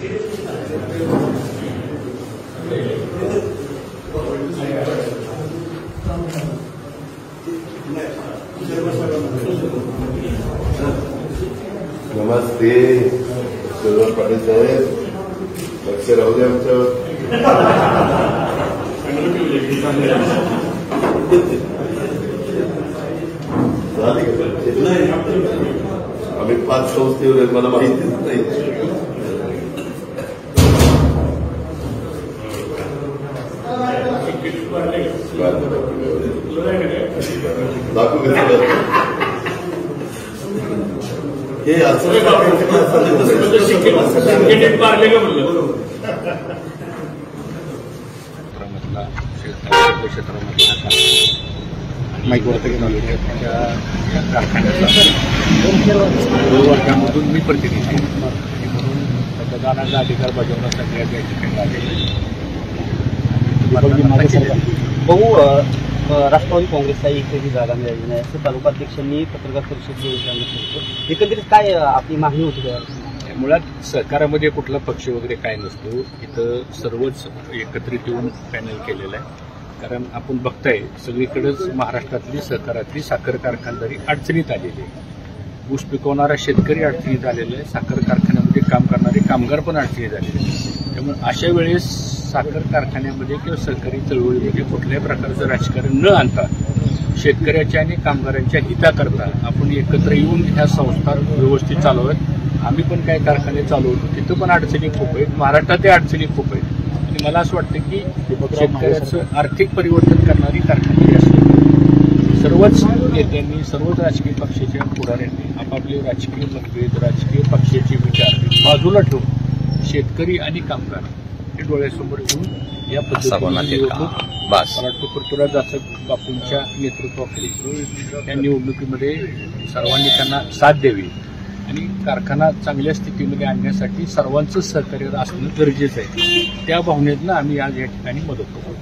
नमस्ते सुरेश पाटील साहेब, लक्ष राहू द्या आमच्यावर. आम्ही 5 संस्थेवर आहेत, मला माहितीच नाही. दाखवू हे असं वर्गामधून मी प्रतिनिधी म्हणून मतदानाचा अधिकार बजावण्यासाठी या ठिकाणी आले. भाऊ, राष्ट्रवादी काँग्रेसला एकही जागा मिळाली नाही असं तालुकाध्यक्षांनी पत्रकार परिषद घेऊन सांगितलं. एकंदरीत काय आपली मागणी होती? मुळात सहकारामध्ये कुठला पक्ष वगैरे काय नसतो. इथं सर्वच एकत्रित येऊन पॅनल केलेलं आहे. कारण आपण बघताय सगळीकडेच महाराष्ट्रातली सहकारातली साखर कारखानदारी अडचणीत आलेली आहे. ऊस पिकवणारा शेतकरी अडचणीत आलेला आहे. साखर कारखान्यामध्ये काम करणारे कामगार पण अडचणीत आलेले आहेत. त्यामुळे अशा वेळेस साखर कारखान्यामध्ये किंवा सहकारी चळवळीमध्ये कुठल्याही प्रकारचं राजकारण न आणता शेतकऱ्याच्या आणि कामगारांच्या हिताकरता आपण एकत्र येऊन ह्या संस्था व्यवस्थित चालवत. आम्ही पण काही कारखाने चालवतो, तिथं पण अडचणी खूप आहेत. महाराष्ट्रात अडचणी खूप आहेत. आणि मला असं वाटतं की शेतकऱ्याचं आर्थिक परिवर्तन करणारी कारखानदारी असली सर्वच नेत्यांनी, सर्वच राजकीय पक्षाच्या पुढाऱ्यांनी आपापले राजकीय मतभेद, राजकीय पक्षाचे विचार बाजूला ठेवून शेतकरी आणि कामगार हे डोळ्यासमोर ठेवून या पद्धतीने पृथ्वीराज जाधव बापूंच्या नेतृत्वाखाली या निवडणुकीमध्ये सर्वांनी त्यांना साथ द्यावी आणि कारखाना चांगल्या स्थितीमध्ये आणण्यासाठी सर्वांचं सहकार्य असणं गरजेचं आहे. त्या भावनेतनं आम्ही आज या ठिकाणी मदत करतो.